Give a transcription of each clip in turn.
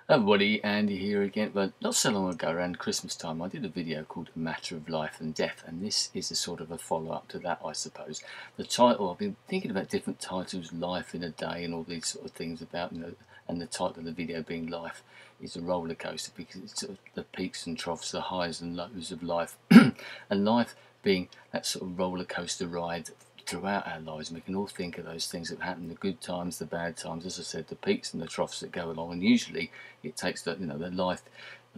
Everybody, Andy here again. But not so long ago, around Christmas time, I did a video called A Matter of Life and Death, and this is a sort of a follow-up to that, I suppose. The title, I've been thinking about different titles, Life in a Day and all these sort of things about, and the title of the video being Life is a Roller Coaster, because it's sort of the peaks and troughs, the highs and lows of life, and life being that sort of roller coaster ride throughout our lives. And we can all think of those things that happen, the good times, the bad times, as I said, the peaks and the troughs that go along. And usually it takes the life,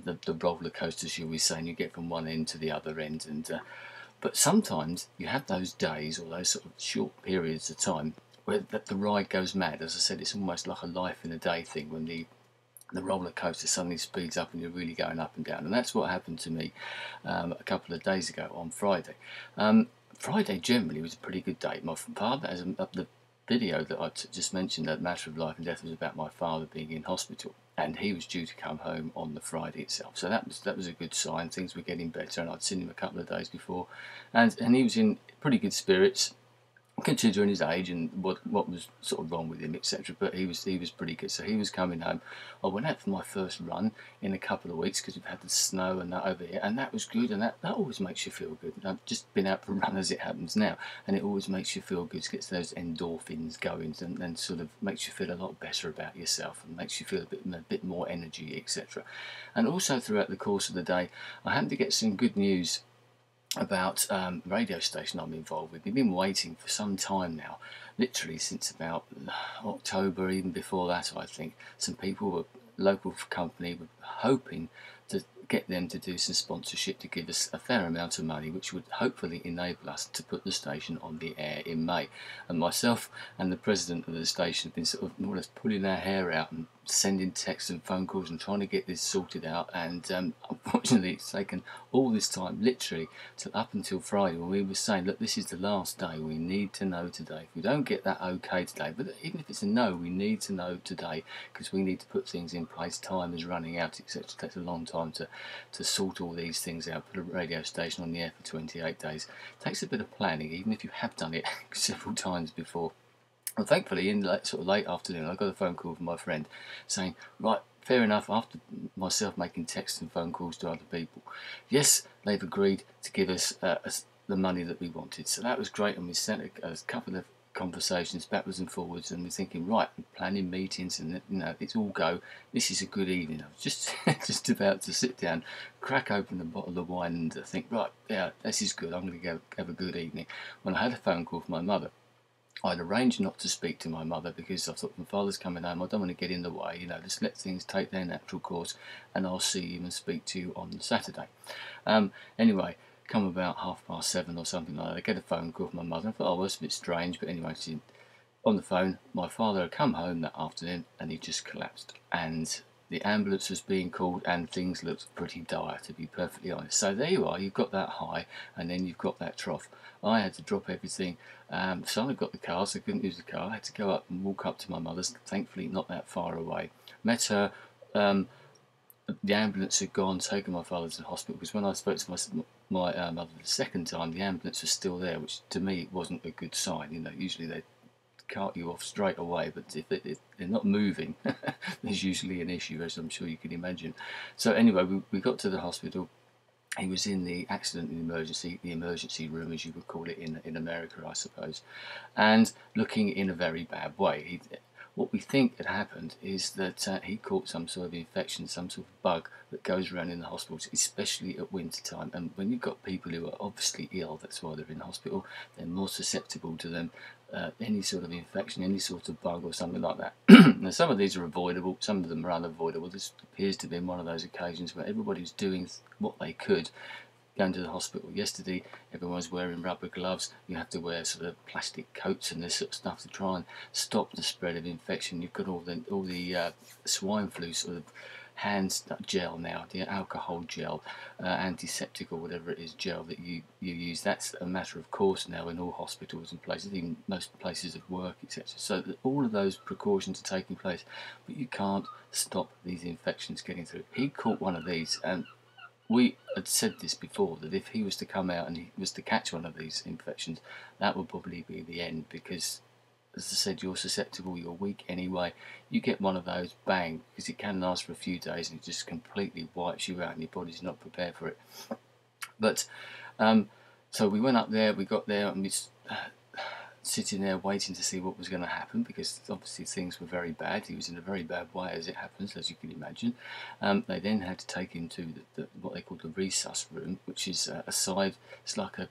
the roller coasters, you were saying, you get from one end to the other end. And but sometimes you have those days or those sort of short periods of time where the ride goes mad. As I said, it's almost like a life in a day thing, when the roller coaster suddenly speeds up and you're really going up and down. And that's what happened to me a couple of days ago on Friday. Friday generally was a pretty good day. My father, the video that I just mentioned, that Matter of Life and Death, was about my father being in hospital, and he was due to come home on the Friday itself. So that was a good sign. Things were getting better, and I'd seen him a couple of days before, and he was in pretty good spirits, considering his age and what was sort of wrong with him, etc. But he was pretty good. So he was coming home. I went out for my first run in a couple of weeks, because we've had the snow and that over here, and that was good. And that always makes you feel good. I've just been out for a run, as it happens now, and it always makes you feel good. It gets those endorphins going, and sort of makes you feel a lot better about yourself, and makes you feel a bit more energy, etc. And also throughout the course of the day, I happened to get some good news about radio station I'm involved with. We've been waiting for some time now, literally since about October, even before that, I think. Some people were, local company, were hoping to get them to do some sponsorship to give us a fair amount of money, which would hopefully enable us to put the station on the air in May. And myself and the president of the station have been sort of more or less pulling our hair out and sending texts and phone calls and trying to get this sorted out. And unfortunately, it's taken all this time, literally up until Friday, when we were saying, look, this is the last day, we need to know today. If we don't get that okay today, but even if it's a no, we need to know today, because we need to put things in place. Time is running out, etc. It takes a long time to sort all these things out. Put a radio station on the air for 28 days. It takes a bit of planning, even if you have done it several times before. Well, thankfully, in sort of late afternoon, I got a phone call from my friend saying, right, fair enough, after myself making texts and phone calls to other people, yes, they've agreed to give us the money that we wanted. So that was great, and we sent a couple of conversations backwards and forwards, and we're thinking, right, we're planning meetings, and it's all go. This is a good evening. I was just just about to sit down, crack open a bottle of wine, and think, right, yeah, this is good. I'm going to have a good evening. When I had a phone call from my mother. I'd arranged not to speak to my mother, because I thought, my father's coming home, I don't want to get in the way, just let things take their natural course, and I'll see you and speak to you on the Saturday. Anyway, come about 7:30 or something like that, I get a phone call from my mother. I thought, oh, well, that's a bit strange, but anyway, on the phone, my father had come home that afternoon, and he just collapsed, and the ambulance was being called, and things looked pretty dire, to be perfectly honest. So there you are, you've got that high, and then you've got that trough. I had to drop everything. Son had got the car, so I couldn't use the car. I had to go up and walk up to my mother's, thankfully not that far away. Met her. The ambulance had gone, taken my father to the hospital, because when I spoke to my mother the second time, the ambulance was still there, which to me wasn't a good sign. Usually they cart you off straight away, but if they're not moving, there's usually an issue, as I'm sure you can imagine. So anyway, we got to the hospital. He was in the accident and the emergency room, as you would call it in America, I suppose, and looking in a very bad way. What we think had happened is that he caught some sort of infection, some sort of bug that goes around in the hospitals, especially at winter time. And when you've got people who are obviously ill, that's why they're in hospital, they're more susceptible to them. Any sort of infection, any sort of bug or something like that. Now, some of these are avoidable, some of them are unavoidable. This appears to be one of those occasions where everybody's doing what they could, going to the hospital. Yesterday, everyone was wearing rubber gloves. You have to wear sort of plastic coats and this sort of stuff to try and stop the spread of infection. You've got all the swine flu sort of hand gel now, the alcohol gel, antiseptic or whatever it is, gel that you use. That's a matter of course now in all hospitals and places, even most places of work, etc. So that all of those precautions are taking place, but you can't stop these infections getting through. He caught one of these, and we had said this before, that if he was to come out and he was to catch one of these infections, that would probably be the end, because as I said, you're susceptible, you're weak anyway, you get one of those, bang, because it can last for a few days and it just completely wipes you out and your body's not prepared for it. But so we went up there, we got there, and we sitting there waiting to see what was going to happen, because obviously things were very bad. He was in a very bad way, as it happens, as you can imagine. They then had to take him to what they call the resus room, which is a side, it's like a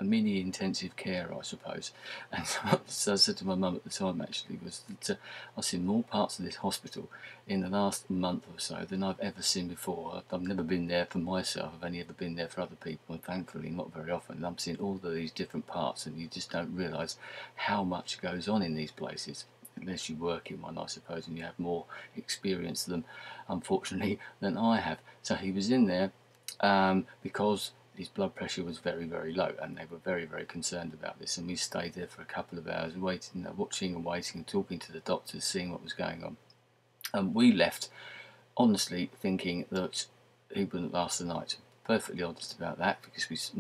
mini intensive care, I suppose. And so I said to my mum at the time, actually, was that I've seen more parts of this hospital in the last month or so than I've ever seen before. I've never been there for myself, I've only ever been there for other people, and thankfully not very often. And I'm seeing all of these different parts, and you just don't realise how much goes on in these places unless you work in one, I suppose, and you have more experience than, unfortunately, than I have. So he was in there because his blood pressure was very, very low, and they were very, very concerned about this. And we stayed there for a couple of hours, waiting, watching and waiting, and talking to the doctors, seeing what was going on. And we left, honestly, thinking that he wouldn't last the night. Perfectly honest about that, because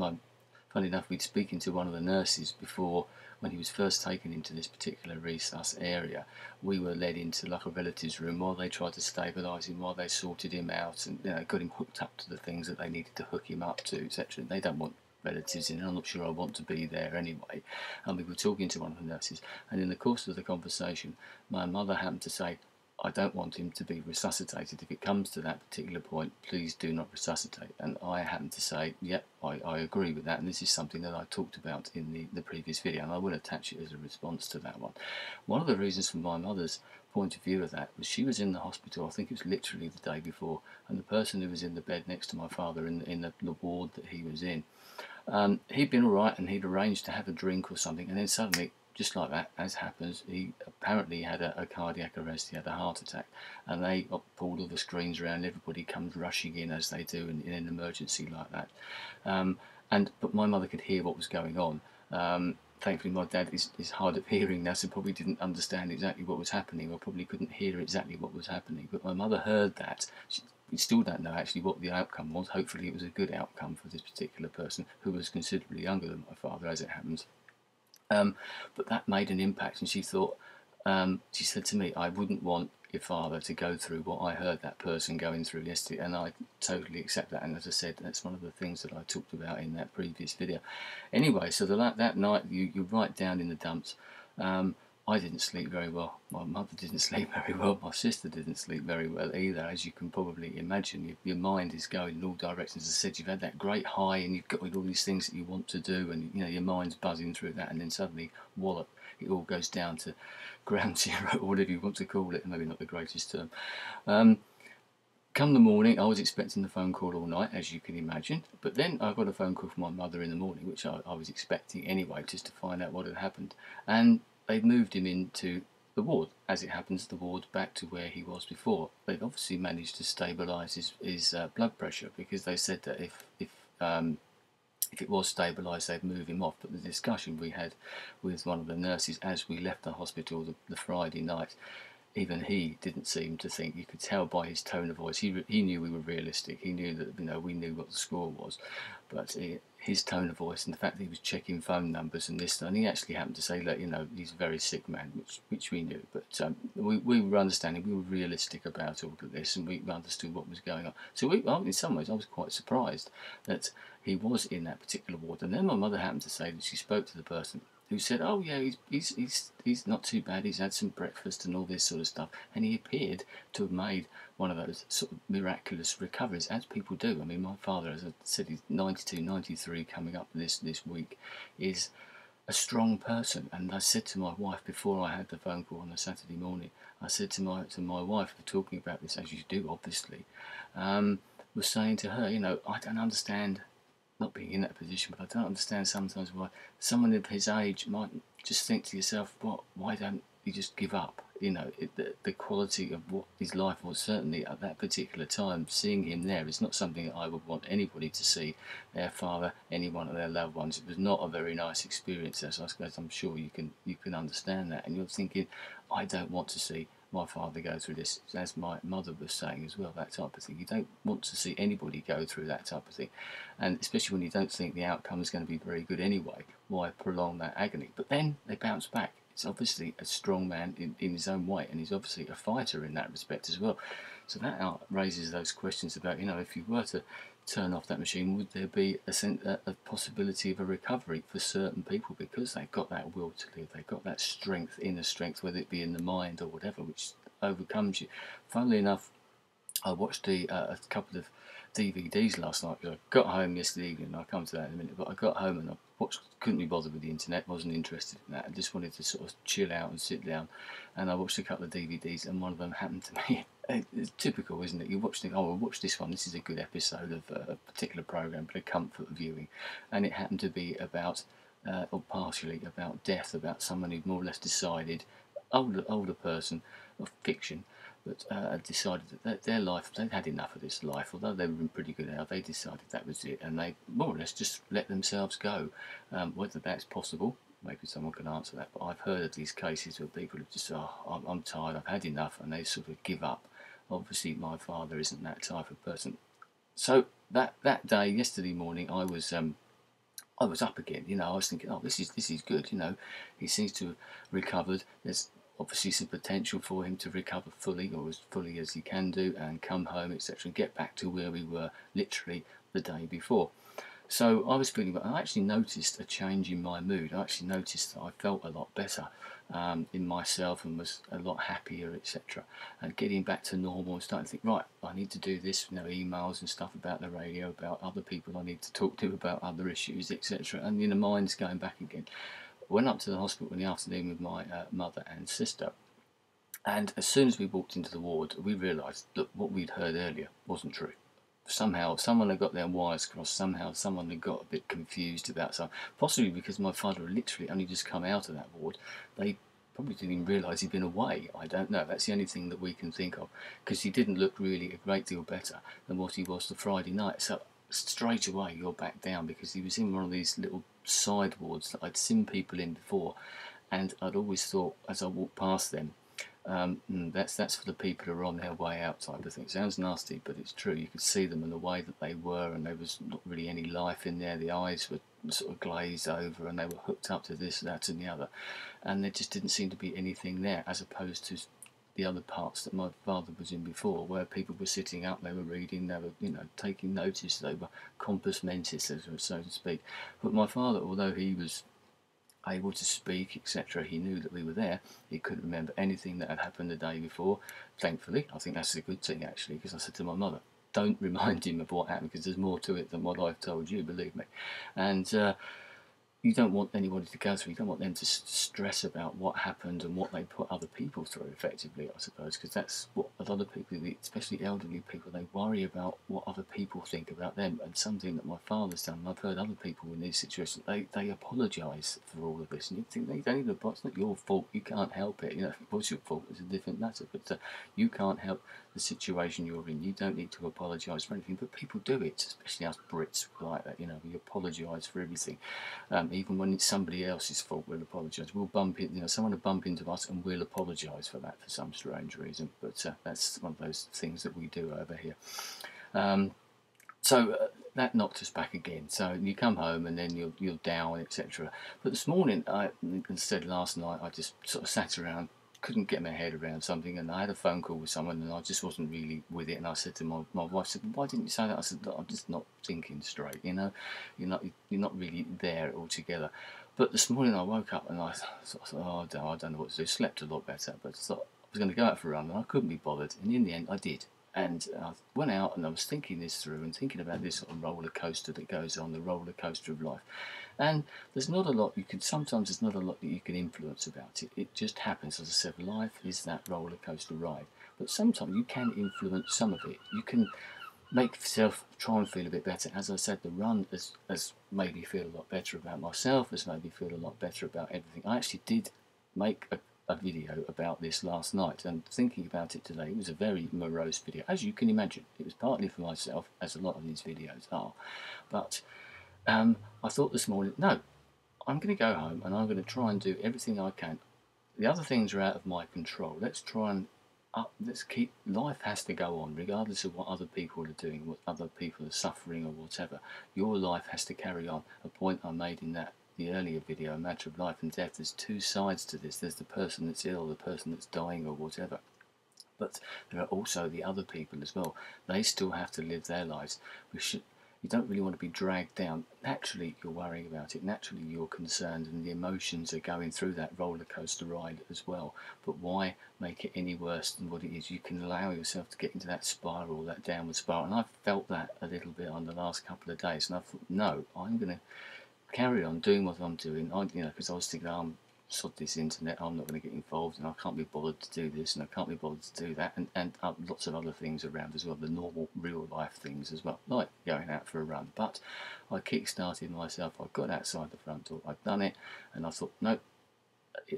funny enough, we'd speaking to one of the nurses before, when he was first taken into this particular resus area. We were led into like a relative's room while they tried to stabilise him, while they sorted him out and got him hooked up to the things that they needed to hook him up to, etc. They don't want relatives in, and I'm not sure I want to be there anyway. And we were talking to one of the nurses, and in the course of the conversation, my mother happened to say, I don't want him to be resuscitated. If it comes to that particular point, please do not resuscitate. And I happen to say, yep, I agree with that. And this is something that I talked about in the previous video, and I will attach it as a response to that one. One of the reasons from my mother's point of view of that was she was in the hospital, I think it was literally the day before, and the person who was in the bed next to my father in the ward that he was in, he'd been all right, and he'd arranged to have a drink or something, and then suddenly, just like that, as happens, he apparently had a cardiac arrest. He had a heart attack, and they pulled all the screens around. Everybody comes rushing in, as they do in an emergency like that. But my mother could hear what was going on. Thankfully, my dad is hard of hearing now, so probably didn't understand exactly what was happening, or probably couldn't hear exactly what was happening. But my mother heard that. We still don't know actually what the outcome was. Hopefully, it was a good outcome for this particular person, who was considerably younger than my father, as it happens. But that made an impact, and she thought, she said to me, I wouldn't want your father to go through what I heard that person going through yesterday, and I totally accept that. And as I said, that's one of the things that I talked about in that previous video. Anyway, so that night, you're right down in the dumps. I didn't sleep very well. My mother didn't sleep very well. My sister didn't sleep very well either, as you can probably imagine. Your mind is going in all directions. As I said, you've had that great high, and you've got all these things that you want to do, and your mind's buzzing through that, and then suddenly, wallop, it all goes down to ground zero, or whatever you want to call it. Maybe not the greatest term. Come the morning, I was expecting the phone call all night, as you can imagine, but then I got a phone call from my mother in the morning, which I was expecting anyway, just to find out what had happened. And they'd moved him into the ward. As it happens, the ward back to where he was before. They've obviously managed to stabilise his blood pressure, because they said that if it was stabilised, they'd move him off. But the discussion we had with one of the nurses as we left the hospital the Friday night, even he didn't seem to think. You could tell by his tone of voice. He knew we were realistic. He knew that we knew what the score was, but his tone of voice and the fact that he was checking phone numbers and this, and he actually happened to say, look, he's a very sick man, which we knew. But we were understanding. We were realistic about all of this, and we understood what was going on. So in some ways, I was quite surprised that he was in that particular ward. And then my mother happened to say that she spoke to the person who said, oh yeah, he's not too bad, he's had some breakfast and all this sort of stuff, and he appeared to have made one of those sort of miraculous recoveries, as people do. I mean, my father, as I said, he's 92, 93, coming up this week, is a strong person. And I said to my wife before I had the phone call on a Saturday morning, I said to my wife, we're talking about this, as you do obviously, was saying to her, I don't understand, not being in that position, but I don't understand sometimes why someone of his age might just think to yourself, why don't you just give up? The quality of what his life was, certainly at that particular time, seeing him there is not something that I would want anybody to see, their father, any one of their loved ones. It was not a very nice experience, as I'm sure you can understand that, and you're thinking, I don't want to see my father go through this, as my mother was saying as well, that type of thing. You don't want to see anybody go through that type of thing, and especially when you don't think the outcome is going to be very good anyway, why prolong that agony? But then they bounce back. He's obviously a strong man in his own way, and he's obviously a fighter in that respect as well. So that raises those questions about, you know, if you were to turn off that machine, would there be a possibility of a recovery for certain people, because they've got that will to live, they've got that strength, inner strength, whether it be in the mind or whatever, which overcomes you. Funnily enough, I watched a couple of DVDs last night. I got home yesterday evening, I'll come to that in a minute, but I got home and I couldn't be bothered with the internet, wasn't interested in that. I just wanted to sort of chill out and sit down, and I watched a couple of DVDs, and one of them happened to me. It's typical, isn't it? You watch the, oh, I'll watch this one, this is a good episode of a particular programme, but a comfort viewing, and it happened to be about, or partially about death, about someone who'd more or less decided, older person, of fiction, but decided that their life, they'd had enough of this life. Although they were in pretty good health, they decided that was it, and they more or less just let themselves go. Whether that's possible, maybe someone can answer that, but I've heard of these cases where people have just, oh, I'm tired, I've had enough, and they sort of give up. Obviously my father isn't that type of person. So that day, yesterday morning, I was up again. You know, I was thinking, oh, this is good. You know, he seems to have recovered. There's obviously some potential for him to recover fully, or as fully as he can do, and come home, etc., and get back to where we were literally the day before. So I was feeling, I actually noticed a change in my mood. I actually noticed that I felt a lot better in myself, and was a lot happier, etc. And getting back to normal, and starting to think, right, I need to do this, you know, emails and stuff about the radio, about other people I need to talk to about other issues, etc. And, you know, mind's going back again. Went up to the hospital in the afternoon with my mother and sister, and as soon as we walked into the ward, we realised that what we'd heard earlier wasn't true. Somehow someone had got their wires crossed, somehow someone had got a bit confused about something, possibly because my father had literally only just come out of that ward. They probably didn't even realise he'd been away. I don't know, that's the only thing that we can think of, because he didn't look really a great deal better than what he was the Friday night. So straight away you're back down, because he was in one of these little side wards that I'd seen people in before, and I'd always thought as I walked past them, that's for the people who are on their way out type of thing. It sounds nasty, but it's true. You could see them in the way that they were, and there was not really any life in there. The eyes were sort of glazed over, and they were hooked up to this, that and the other, and there just didn't seem to be anything there, as opposed to the other parts that my father was in before, where people were sitting up, they were reading, they were, you know, taking notice, they were compos mentis, so to speak. But my father, although he was able to speak, etc., he knew that we were there. He couldn't remember anything that had happened the day before. Thankfully, I think that's a good thing, actually, because I said to my mother, don't remind him of what happened, because there's more to it than what I've told you, believe me. And you don't want anybody to go through, you don't want them to stress about what happened and what they put other people through, effectively, I suppose, because that's what a lot of people, especially elderly people, they worry about what other people think about them. And something that my father's done, and I've heard other people in these situations, they apologise for all of this, and you think they don't even, it's not your fault, you can't help it. You know, if it was your fault, it's a different matter, but you can't help the situation you're in. You don't need to apologise for anything, but people do it, especially us Brits, like that. You know, we apologise for everything. Even when it's somebody else's fault, we'll apologise. We'll bump in, you know, someone will bump into us, and we'll apologise for that for some strange reason. But that's one of those things that we do over here. So that knocked us back again. So you come home, and then you're down, etc. But this morning, instead last night, I just sort of sat around, couldn't get my head around something, and I had a phone call with someone, and I just wasn't really with it. And I said to my wife, said, why didn't you say that? I said, look, I'm just not thinking straight, you know, you're not really there altogether. But this morning I woke up, and I thought, oh, I don't know what to do. Slept a lot better, but I thought I was going to go out for a run, and I couldn't be bothered, and in the end I did. And I went out, and I was thinking this through, and thinking about this sort of roller coaster that goes on, the roller coaster of life. And there's not a lot you can, sometimes there's not a lot that you can influence about it. It just happens. As I said, life is that roller coaster ride. But sometimes you can influence some of it. You can make yourself try and feel a bit better. As I said, the run has made me feel a lot better about myself, has made me feel a lot better about everything. I actually did make a video about this last night, and thinking about it today, it was a very morose video, as you can imagine. It was partly for myself, as a lot of these videos are, but I thought this morning, no, I'm going to go home, and I'm going to try and do everything I can. The other things are out of my control. Let's try and let's keep, life has to go on, regardless of what other people are doing, what other people are suffering or whatever. Your life has to carry on. A point I made in that the earlier video, A Matter of Life and Death, there's two sides to this. There's the person that's ill, the person that's dying or whatever. But there are also the other people as well. They still have to live their lives. You don't really want to be dragged down. Naturally, you're worrying about it. Naturally, you're concerned, and the emotions are going through that roller coaster ride as well. But why make it any worse than what it is? You can allow yourself to get into that spiral, that downward spiral. And I've felt that a little bit on the last couple of days. And I thought, no, I'm going to carry on doing what I'm doing. Because I was thinking, sod this internet, I'm not going to get involved, and I can't be bothered to do this, and I can't be bothered to do that, and lots of other things around as well, the normal real life things as well, like going out for a run. But I kick-started myself. I got outside the front door, I'd done it, and I thought, no,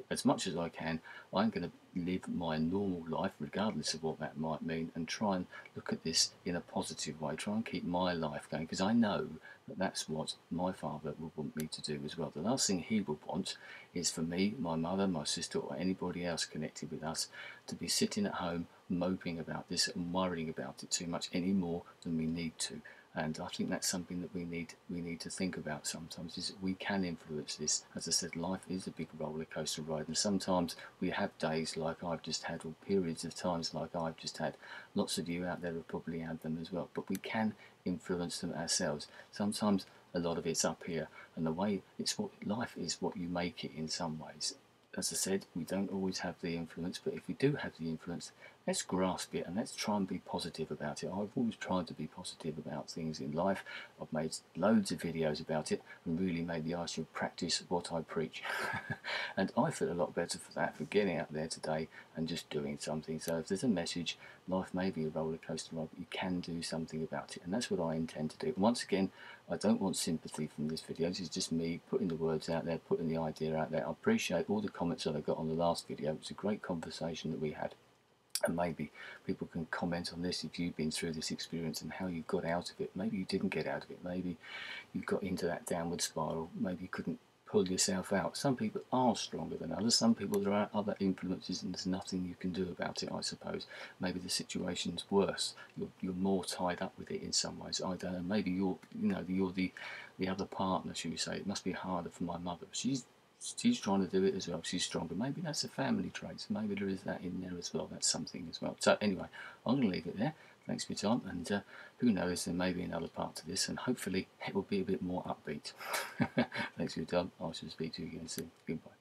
as much as I can, I'm going to live my normal life, regardless of what that might mean, and try and look at this in a positive way, try and keep my life going, because I know that that's what my father would want me to do as well. The last thing he would want is for me, my mother, my sister, or anybody else connected with us to be sitting at home moping about this and worrying about it too much any more than we need to. And I think that's something that we need to think about sometimes, is we can influence this. As I said, life is a big roller coaster ride, and sometimes we have days like I've just had, or periods of times like I've just had. Lots of you out there have probably had them as well, but we can influence them ourselves. Sometimes a lot of it's up here, and the way life is what you make it in some ways. As I said, we don't always have the influence, but if we do have the influence, let's grasp it and let's try and be positive about it. I've always tried to be positive about things in life. I've made loads of videos about it and really made the issue of practice what I preach. And I feel a lot better for that, for getting out there today and just doing something. So if there's a message, life may be a roller coaster ride, but you can do something about it. And that's what I intend to do. Once again, I don't want sympathy from this video. This is just me putting the words out there, putting the idea out there. I appreciate all the comments that I got on the last video. It was a great conversation that we had. And maybe people can comment on this if you've been through this experience and how you got out of it. Maybe you didn't get out of it. Maybe you got into that downward spiral. Maybe you couldn't pull yourself out. Some people are stronger than others. Some people, there are other influences and there's nothing you can do about it, I suppose. Maybe the situation's worse. You're more tied up with it in some ways. I don't know. Maybe you're the other partner, should we say. It must be harder for my mother. She's trying to do it as well. She's stronger. Maybe that's a family trait. So maybe there is that in there as well. That's something as well. So anyway, I'm going to leave it there. Thanks for your time. And who knows, there may be another part to this. And hopefully it will be a bit more upbeat. Thanks for your time. I shall speak to you again soon. Goodbye.